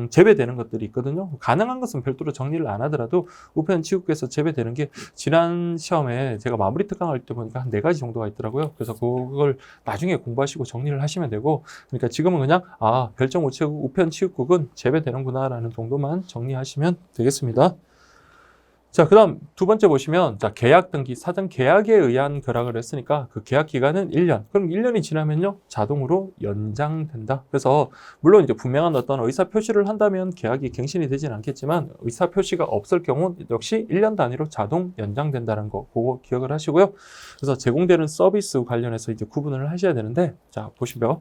제외되는 것들이 있거든요. 가능한 것은 별도로 정리를 안 하더라도 우편 취급국에서 제외되는 게 지난 시험에 제가 마무리 특강할 때 보니까 한 4가지 정도가 있더라고요. 그래서 그걸 나중에 공부하시고 정리를 하시면 되고, 그러니까 지금은 그냥 별정 우체국, 우편 취급국은 제외되는구나 라는 정도만 정리하시면 되겠습니다. 자, 그 다음 두 번째 보시면, 자, 계약 등기, 사전 계약에 의한 결약을 했으니까 그 계약 기간은 1년. 그럼 1년이 지나면요, 자동으로 연장된다. 그래서, 물론 이제 분명한 어떤 의사 표시를 한다면 계약이 갱신이 되진 않겠지만, 의사 표시가 없을 경우 역시 1년 단위로 자동 연장된다는 거, 그거 기억을 하시고요. 그래서 제공되는 서비스 관련해서 이제 구분을 하셔야 되는데, 자, 보시면,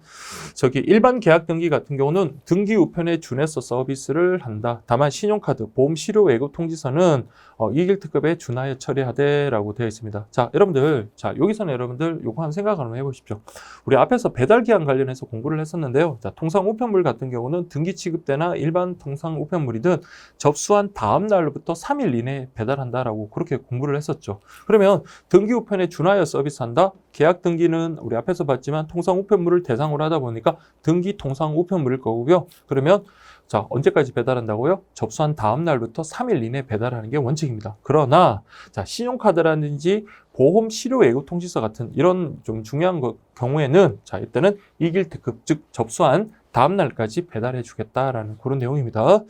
저기 일반 계약 등기 같은 경우는 등기 우편에 준해서 서비스를 한다. 다만 신용카드, 보험 실효 외국 통지서는 이길 특급에 준하여 처리하되라고 되어 있습니다. 자, 여러분들, 자, 여기서는 여러분들 요거 한 생각 한번 해보십시오. 우리 앞에서 배달 기한 관련해서 공부를 했었는데요. 자, 통상 우편물 같은 경우는 등기 취급 때나 일반 통상 우편물이든 접수한 다음 날로부터 3일 이내에 배달한다라고 그렇게 공부를 했었죠. 그러면 등기 우편에 준하여 서비스한다? 계약 등기는 우리 앞에서 봤지만 통상 우편물을 대상으로 하다 보니까 등기 통상 우편물일 거고요. 그러면 자, 언제까지 배달한다고요? 접수한 다음 날부터 3일 이내 배달하는 게 원칙입니다. 그러나 자, 신용카드라든지 보험 실효 외국 통지서 같은 이런 좀 중요한 경우에는 자, 이때는 이길 특급, 즉 접수한 다음 날까지 배달해 주겠다라는 그런 내용입니다.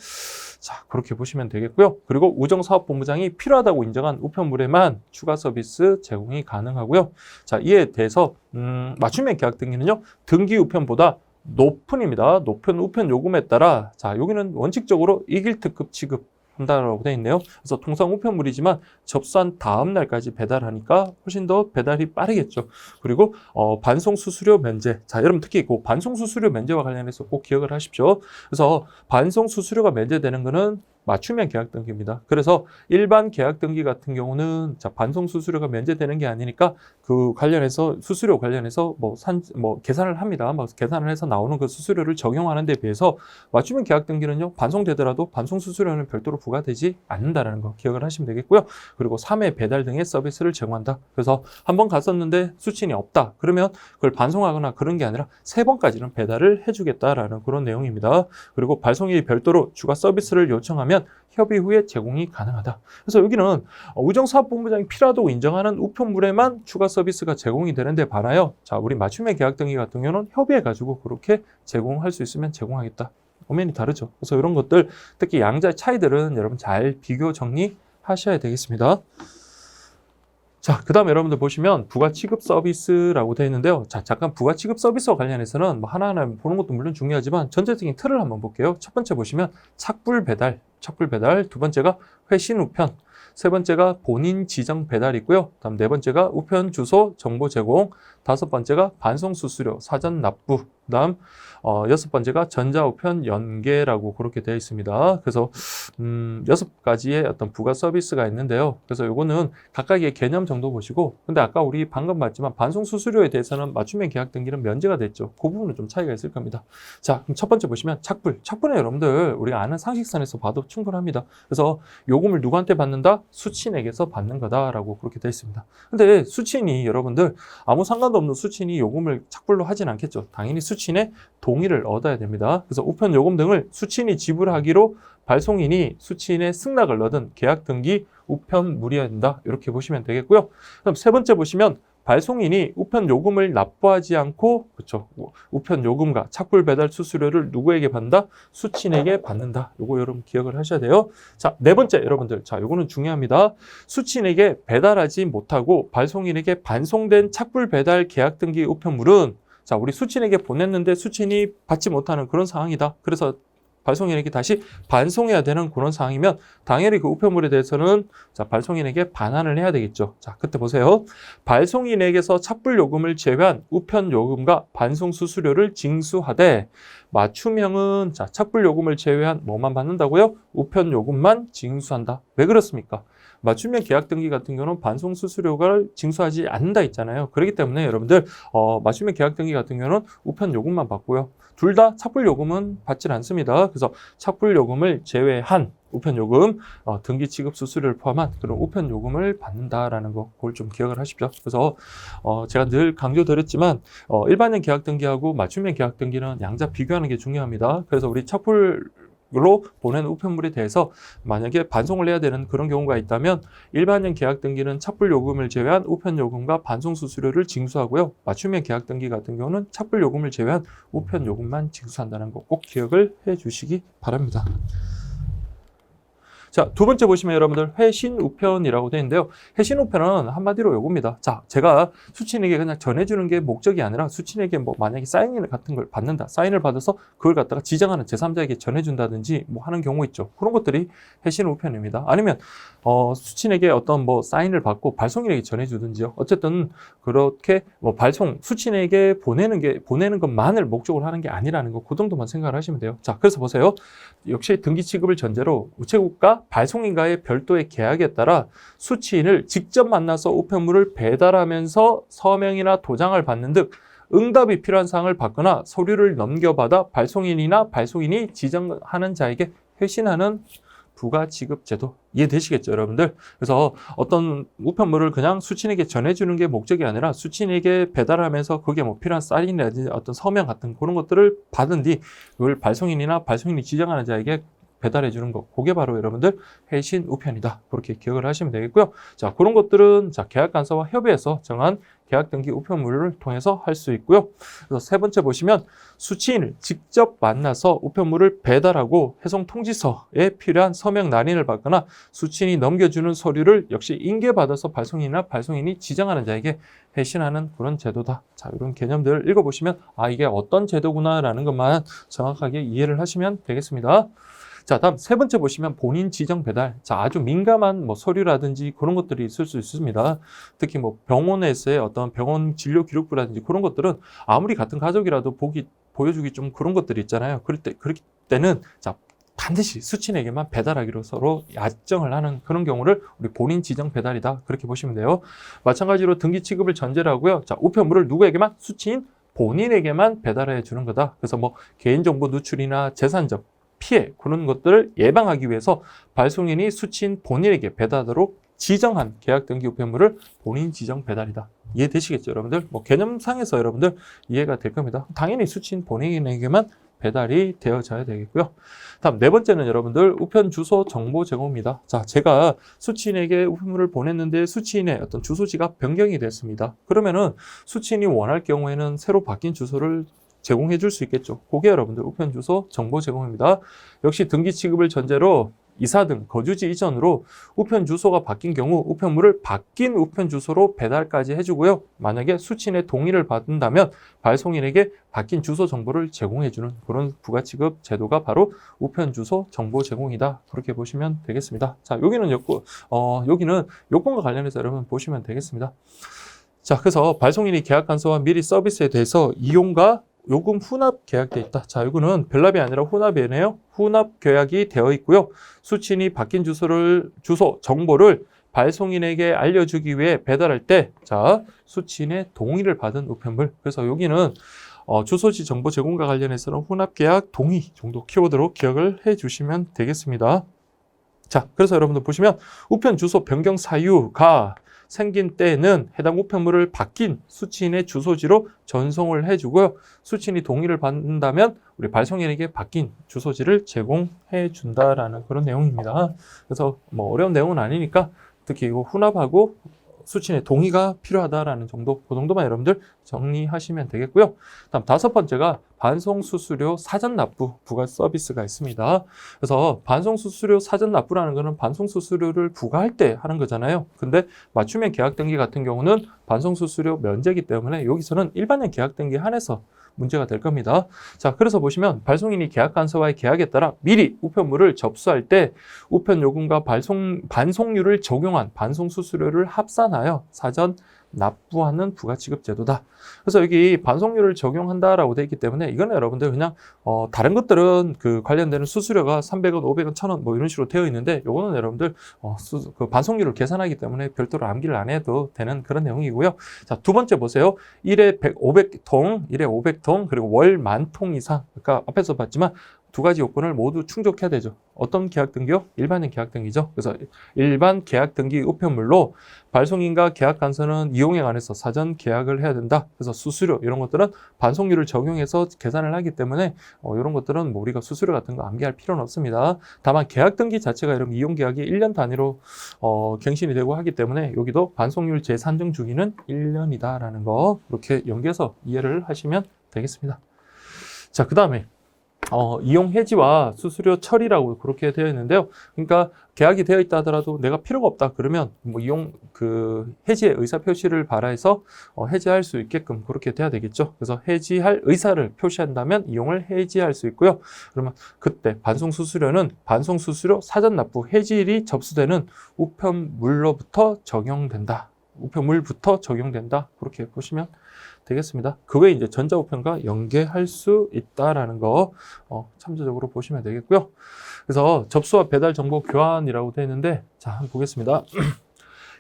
자, 그렇게 보시면 되겠고요. 그리고 우정사업본부장이 필요하다고 인정한 우편물에만 추가 서비스 제공이 가능하고요. 자, 이에 대해서 맞춤형 계약 등기는요, 등기 우편보다 높은 우편 요금에 따라, 자, 여기는 원칙적으로 이길 특급 취급한다라고 되어 있네요. 그래서 통상 우편물이지만 접수한 다음 날까지 배달하니까 훨씬 더 배달이 빠르겠죠. 그리고 반송 수수료 면제. 자, 여러분 특히 그 반송 수수료 면제와 관련해서 꼭 기억을 하십시오. 그래서 반송 수수료가 면제되는 거는 맞춤형 계약 등기입니다. 그래서 일반 계약 등기 같은 경우는 자, 반송 수수료가 면제되는 게 아니니까 그 관련해서 수수료 관련해서 계산을 합니다. 계산을 해서 나오는 그 수수료를 적용하는 데 비해서 맞춤형 계약 등기는요, 반송되더라도 반송 수수료는 별도로 부과되지 않는다라는 거 기억을 하시면 되겠고요. 그리고 3회 배달 등의 서비스를 제공한다. 그래서 한 번 갔었는데 수친이 없다. 그러면 그걸 반송하거나 그런 게 아니라 3번까지는 배달을 해주겠다라는 그런 내용입니다. 그리고 발송일이 별도로 추가 서비스를 요청하면 협의 후에 제공이 가능하다. 그래서 여기는 의정사업본부장이 필요하다고 인정하는 우편물에만 추가 서비스가 제공이 되는데 반하여 자, 우리 맞춤형 계약 등기 같은 경우는 협의해가지고 그렇게 제공할 수 있으면 제공하겠다. 엄연히 다르죠. 그래서 이런 것들 특히 양자의 차이들은 여러분 잘 비교 정리하셔야 되겠습니다. 자, 그 다음에 여러분들 보시면 부가취급 서비스라고 되어 있는데요. 자, 잠깐 부가취급 서비스와 관련해서는 뭐 하나하나 보는 것도 물론 중요하지만 전체적인 틀을 한번 볼게요. 첫 번째 보시면 착불 배달, 두 번째가 회신 우편, 세 번째가 본인 지정 배달이 있고요. 다음 네 번째가 우편 주소 정보 제공, 다섯 번째가 반송 수수료 사전 납부, 다음 여섯 번째가 전자우편 연계라고 그렇게 되어 있습니다. 그래서 6가지의 어떤 부가 서비스가 있는데요. 그래서 요거는 각각의 개념 정도 보시고, 근데 아까 우리 방금 봤지만 반송 수수료에 대해서는 맞춤형 계약 등기는 면제가 됐죠. 그 부분은 좀 차이가 있을 겁니다. 자, 그럼 첫 번째 보시면 착불은 여러분들 우리가 아는 상식선에서 봐도 충분합니다. 그래서 요금을 누구한테 받는다? 수친에게서 받는 거다라고 그렇게 되어 있습니다. 근데 수친이 여러분들 아무 상관도 없는 수친이 요금을 착불로 하진 않겠죠. 당연히 수친의 동의를 얻어야 됩니다. 그래서 우편 요금 등을 수친이 지불하기로 발송인이 수친의 승낙을 얻은 계약 등기 우편 무리해야 된다. 이렇게 보시면 되겠고요. 그럼 세 번째 보시면 발송인이 우편 요금을 납부하지 않고 그렇죠. 우편 요금과 착불 배달 수수료를 누구에게 받는다? 수친에게 받는다. 요거 여러분 기억을 하셔야 돼요. 자, 네 번째 여러분들. 자, 요거는 중요합니다. 수친에게 배달하지 못하고 발송인에게 반송된 착불 배달 계약 등기 우편물은 자, 우리 수친에게 보냈는데 수친이 받지 못하는 그런 상황이다. 그래서 발송인에게 다시 반송해야 되는 그런 상황이면 당연히 그 우편물에 대해서는 자, 발송인에게 반환을 해야 되겠죠. 자, 그때 보세요. 발송인에게서 착불 요금을 제외한 우편 요금과 반송 수수료를 징수하되 맞춤형은 자, 착불 요금을 제외한 뭐만 받는다고요? 우편 요금만 징수한다. 왜 그렇습니까? 맞춤형 계약 등기 같은 경우는 반송 수수료를 징수하지 않는다 있잖아요. 그렇기 때문에 여러분들 맞춤형 계약 등기 같은 경우는 우편 요금만 받고요. 둘 다 착불 요금은 받지 않습니다. 그래서 착불 요금을 제외한 우편 요금, 등기 취급 수수료를 포함한 그런 우편 요금을 받는다라는 거, 그걸 좀 기억을 하십시오. 그래서 제가 늘 강조드렸지만 일반형 계약 등기하고 맞춤형 계약 등기는 양자 비교하는 게 중요합니다. 그래서 우리 착불로 보낸 우편물에 대해서 만약에 반송을 해야 되는 그런 경우가 있다면 일반형 계약 등기는 착불 요금을 제외한 우편 요금과 반송 수수료를 징수하고요. 맞춤형 계약 등기 같은 경우는 착불 요금을 제외한 우편 요금만 징수한다는 거 꼭 기억을 해 주시기 바랍니다. 자, 두 번째 보시면 여러분들 회신 우편이라고 되어 있는데요. 회신 우편은 한마디로 요겁니다. 자, 제가 수친에게 그냥 전해주는 게 목적이 아니라 수친에게 뭐 만약에 사인 같은 걸 받는다. 사인을 받아서 그걸 갖다가 지정하는 제3자에게 전해준다든지 뭐 하는 경우 있죠. 그런 것들이 회신 우편입니다. 아니면 수친에게 어떤 뭐 사인을 받고 발송인에게 전해주든지요. 어쨌든 그렇게 뭐 수친에게 보내는 것만을 목적으로 하는 게 아니라는 거, 그 정도만 생각을 하시면 돼요. 자, 그래서 보세요. 역시 등기 취급을 전제로 우체국과 발송인과의 별도의 계약에 따라 수취인을 직접 만나서 우편물을 배달하면서 서명이나 도장을 받는 등 응답이 필요한 사항을 받거나 서류를 넘겨받아 발송인이나 발송인이 지정하는 자에게 회신하는 부가취급 제도. 이해되시겠죠, 여러분들? 그래서 어떤 우편물을 그냥 수친에게 전해주는 게 목적이 아니라 수친에게 배달하면서 거기에 뭐 필요한 사인이라든지 어떤 서명 같은 그런 것들을 받은 뒤 그걸 발송인이나 발송인이 지정하는 자에게 배달해 주는 거, 그게 바로 여러분들 회신 우편이다. 그렇게 기억을 하시면 되겠고요. 자, 그런 것들은 자, 계약관서와 협의해서 정한 계약 등기 우편물을 통해서 할 수 있고요. 그래서 세 번째 보시면 수취인을 직접 만나서 우편물을 배달하고 해송 통지서에 필요한 서명 날인을 받거나 수취인이 넘겨주는 서류를 역시 인계받아서 발송인이나 발송인이 지정하는 자에게 회신하는 그런 제도다. 자, 이런 개념들을 읽어보시면 아, 이게 어떤 제도구나라는 것만 정확하게 이해를 하시면 되겠습니다. 자, 다음 세 번째 보시면 본인 지정 배달. 자, 아주 민감한 뭐 서류라든지 그런 것들이 있을 수 있습니다. 특히 뭐 병원에서의 어떤 병원 진료 기록부라든지 그런 것들은 아무리 같은 가족이라도 보여주기 좀 그런 것들이 있잖아요. 그렇기 때는 자, 반드시 수취인에게만 배달하기로 서로 약정을 하는 그런 경우를 우리 본인 지정 배달이다. 그렇게 보시면 돼요. 마찬가지로 등기 취급을 전제로 하고요. 자, 우편물을 누구에게만? 수취인 본인에게만 배달해 주는 거다. 그래서 뭐 개인정보 누출이나 재산적 피해 그런 것들을 예방하기 위해서 발송인이 수취인 본인에게 배달하도록 지정한 계약 등기 우편물을 본인 지정 배달이다. 이해되시겠죠, 여러분들? 뭐 개념상에서 여러분들 이해가 될 겁니다. 당연히 수취인 본인에게만 배달이 되어져야 되겠고요. 다음 네 번째는 여러분들 우편 주소 정보 제공입니다. 자, 제가 수취인에게 우편물을 보냈는데 수취인의 어떤 주소지가 변경이 됐습니다. 그러면은 수취인이 원할 경우에는 새로 바뀐 주소를 제공해 줄 수 있겠죠. 그게 여러분들 우편 주소 정보 제공입니다. 역시 등기 취급을 전제로 이사 등 거주지 이전으로 우편 주소가 바뀐 경우 우편물을 바뀐 우편 주소로 배달까지 해주고요. 만약에 수취인의 동의를 받는다면 발송인에게 바뀐 주소 정보를 제공해주는 그런 부가취급 제도가 바로 우편 주소 정보 제공이다. 그렇게 보시면 되겠습니다. 자, 여기는 요건과 관련해서 여러분 보시면 되겠습니다. 자, 그래서 발송인이 계약 간소와 미리 서비스에 대해서 이용과 요금 후납 계약돼 있다. 자, 이거는 별납이 아니라 후납이네요. 후납 계약이 되어 있고요. 수취인이 바뀐 주소 정보를 발송인에게 알려주기 위해 배달할 때, 자, 수취인의 동의를 받은 우편물. 그래서 여기는 주소지 정보 제공과 관련해서는 후납 계약 동의 정도 키워드로 기억을 해 주시면 되겠습니다. 자, 그래서 여러분들 보시면 우편 주소 변경 사유가 생긴 때는 해당 우편물을 바뀐 수취인의 주소지로 전송을 해주고요. 수취인이 동의를 받는다면 우리 발송인에게 바뀐 주소지를 제공해 준다라는 그런 내용입니다. 그래서 뭐 어려운 내용은 아니니까 특히 이거 후납하고 수취인의 동의가 필요하다라는 정도, 그 정도만 여러분들 정리하시면 되겠고요. 다음 다섯 번째가 반송 수수료 사전 납부 부가 서비스가 있습니다. 그래서 반송 수수료 사전 납부라는 거는 반송 수수료를 부과할 때 하는 거잖아요. 근데 맞춤형 계약 등기 같은 경우는 반송 수수료 면제이기 때문에 여기서는 일반형 계약 등기에 한해서 문제가 될 겁니다. 자, 그래서 보시면 발송인이 계약 간소와의 계약에 따라 미리 우편물을 접수할 때 우편 요금과 반송료를 적용한 반송 수수료를 합산하여 사전 납부하는 부가취급 제도다. 그래서 여기 반송료를 적용한다라고 되어 있기 때문에 이거는 여러분들 그냥 다른 것들은 그 관련되는 수수료가 300원, 500원, 1000원 뭐 이런 식으로 되어 있는데 요거는 여러분들 그 반송료를 계산하기 때문에 별도로 암기를 안 해도 되는 그런 내용이고요. 자, 두 번째 보세요. 1회 500통, 1회 500통 그리고 월 10,000통 이상. 그러니까 앞에서 봤지만 두 가지 요건을 모두 충족해야 되죠. 어떤 계약 등기요? 일반형 계약 등기죠. 그래서 일반 계약 등기 우편물로 발송인과 계약 간소는 이용에 관해서 사전 계약을 해야 된다. 그래서 수수료 이런 것들은 반송료를 적용해서 계산을 하기 때문에 이런 것들은 뭐 우리가 수수료 같은 거 암기할 필요는 없습니다. 다만 계약 등기 자체가 이런 이용 계약이 1년 단위로 갱신이 되고 하기 때문에 여기도 반송률 재산정 주기는 1년이다라는 거 이렇게 연계해서 이해를 하시면 되겠습니다. 자, 그 다음에 이용 해지와 수수료 처리라고 그렇게 되어 있는데요. 그러니까 계약이 되어 있다 하더라도 내가 필요가 없다 그러면 뭐 해지의 의사 표시를 발하해서 해지할 수 있게끔 그렇게 돼야 되겠죠. 그래서 해지할 의사를 표시한다면 이용을 해지할 수 있고요. 그러면 그때 반송 수수료는 반송 수수료 사전 납부 해지일이 접수되는 우편물로부터 적용된다. 우편물부터 적용된다. 그렇게 보시면 되겠습니다. 그 외에 이제 전자우편과 연계할 수 있다라는 거 참조적으로 보시면 되겠고요. 그래서 접수와 배달 정보 교환이라고 되어 있는데 자, 한번 보겠습니다.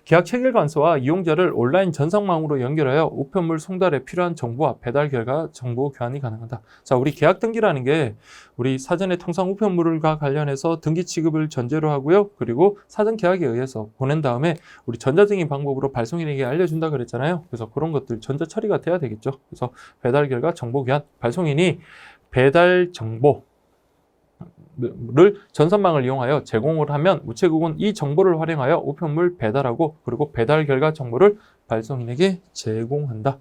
계약 체결 간소와 이용자를 온라인 전산망으로 연결하여 우편물 송달에 필요한 정보와 배달 결과 정보 교환이 가능하다. 자, 우리 계약 등기라는 게 우리 사전에 통상 우편물과 관련해서 등기 취급을 전제로 하고요. 그리고 사전 계약에 의해서 보낸 다음에 우리 전자등기 방법으로 발송인에게 알려준다 그랬잖아요. 그래서 그런 것들 전자 처리가 돼야 되겠죠. 그래서 배달 결과 정보 교환, 발송인이 배달 정보 를 전산망을 이용하여 제공을 하면 우체국은 이 정보를 활용하여 우편물 배달하고 그리고 배달 결과 정보를 발송인에게 제공한다.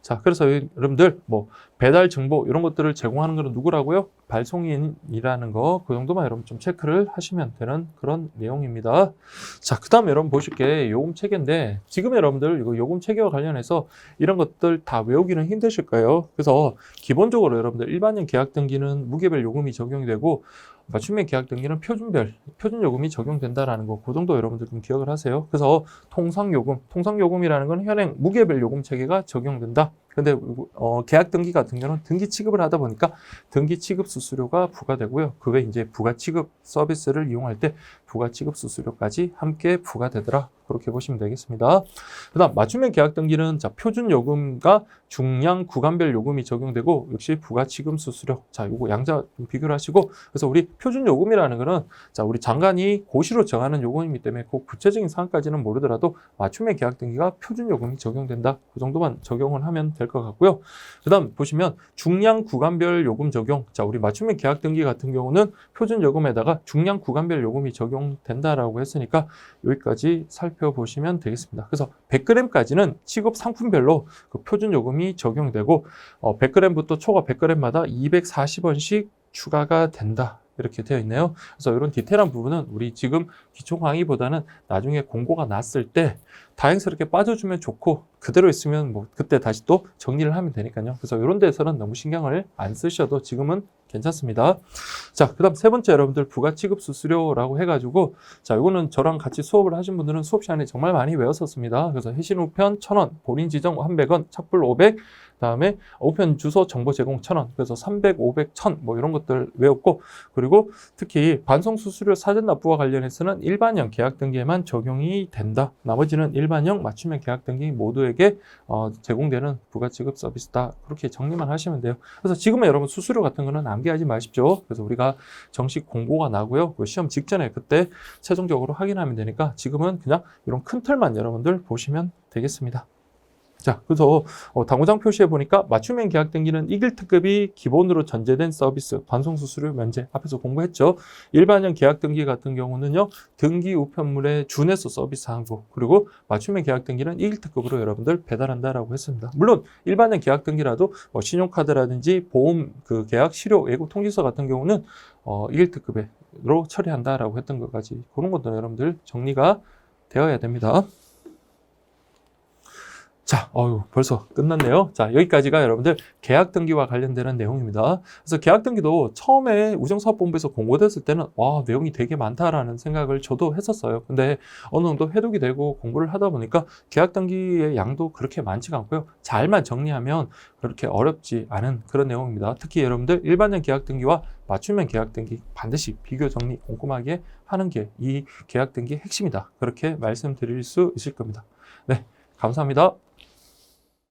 자, 그래서 여러분들 뭐 배달 정보 이런 것들을 제공하는 것은 누구라고요? 발송인이라는 거 그 정도만 여러분 좀 체크를 하시면 되는 그런 내용입니다. 자, 그 다음에 여러분 보실 게 요금 체계인데 지금 여러분들 이거 요금 체계와 관련해서 이런 것들 다 외우기는 힘드실 거예요. 그래서 기본적으로 여러분들 일반형 계약 등기는 무게별 요금이 적용이 되고 맞춤형 계약 등기는 표준 요금이 적용된다라는 거, 그 정도 여러분들 좀 기억을 하세요. 그래서 통상요금이라는 건 현행 무게별 요금 체계가 적용된다. 근데 계약 등기 같은 경우는 등기 취급을 하다 보니까 등기 취급 수수료가 부과되고요. 그게 이제 부가 취급 서비스를 이용할 때 부가 취급 수수료까지 함께 부과되더라. 그렇게 보시면 되겠습니다. 그다음 맞춤형 계약 등기는 자, 표준 요금과 중량 구간별 요금이 적용되고 역시 부가 취급 수수료. 자, 요거 양자 비교를 하시고 그래서 우리 표준 요금이라는 거는 자, 우리 장관이 고시로 정하는 요금이기 때문에 그 구체적인 사항까지는 모르더라도 맞춤형 계약 등기가 표준 요금이 적용된다. 그 정도만 적용을 하면 될 것 같고요. 그다음 보시면 중량 구간별 요금 적용. 자, 우리 맞춤형 계약 등기 같은 경우는 표준 요금에다가 중량 구간별 요금이 적용된다라고 했으니까 여기까지 살펴보시면 되겠습니다. 그래서 100g까지는 취급 상품별로 그 표준 요금이 적용되고 100g부터 초과 100g마다 240원씩 추가가 된다. 이렇게 되어 있네요. 그래서 이런 디테일한 부분은 우리 지금 기초 강의보다는 나중에 공고가 났을 때 다행스럽게 빠져주면 좋고 그대로 있으면 뭐 그때 다시 또 정리를 하면 되니까요. 그래서 이런 데서는 너무 신경을 안 쓰셔도 지금은 괜찮습니다. 자, 그다음 세 번째 여러분들 부가 취급 수수료라고 해가지고 자, 이거는 저랑 같이 수업을 하신 분들은 수업 시간에 정말 많이 외웠었습니다. 그래서 해신 우편 1,000원, 본인 지정 100원, 착불 500, 그다음에 우편 주소 정보 제공 1,000원, 그래서 300, 500, 1000 뭐 이런 것들 외웠고 그리고 특히 반송 수수료 사전 납부와 관련해서는 일반형 계약 등기에만 적용이 된다. 나머지는 일반형 맞춤형 계약 등기 모두에게 제공되는 부가 취급 서비스다. 그렇게 정리만 하시면 돼요. 그래서 지금은 여러분 수수료 같은 거는 암기하지 마십시오. 그래서 우리가 정식 공고가 나고요. 그 시험 직전에 그때 최종적으로 확인하면 되니까 지금은 그냥 이런 큰 틀만 여러분들 보시면 되겠습니다. 자, 그래서 당구장 표시해 보니까 맞춤형 계약 등기는 1길 특급이 기본으로 전제된 서비스, 반송 수수료 면제 앞에서 공부했죠. 일반형 계약 등기 같은 경우는요, 등기 우편물에 준해서 서비스하고 그리고 맞춤형 계약 등기는 1길 특급으로 여러분들 배달한다라고 했습니다. 물론 일반형 계약 등기라도 신용카드라든지 보험 그 계약 실효 예고 통지서 같은 경우는 1길 특급으로 처리한다라고 했던 것까지 그런 것도 여러분들 정리가 되어야 됩니다. 자, 벌써 끝났네요. 자, 여기까지가 여러분들 계약 등기와 관련되는 내용입니다. 그래서 계약 등기도 처음에 우정사업본부에서 공고됐을 때는 와, 내용이 되게 많다라는 생각을 저도 했었어요. 근데 어느 정도 회독이 되고 공부를 하다 보니까 계약 등기의 양도 그렇게 많지가 않고요. 잘만 정리하면 그렇게 어렵지 않은 그런 내용입니다. 특히 여러분들 일반형 계약 등기와 맞춤형 계약 등기 반드시 비교 정리 꼼꼼하게 하는 게 이 계약 등기의 핵심이다. 그렇게 말씀드릴 수 있을 겁니다. 네, 감사합니다.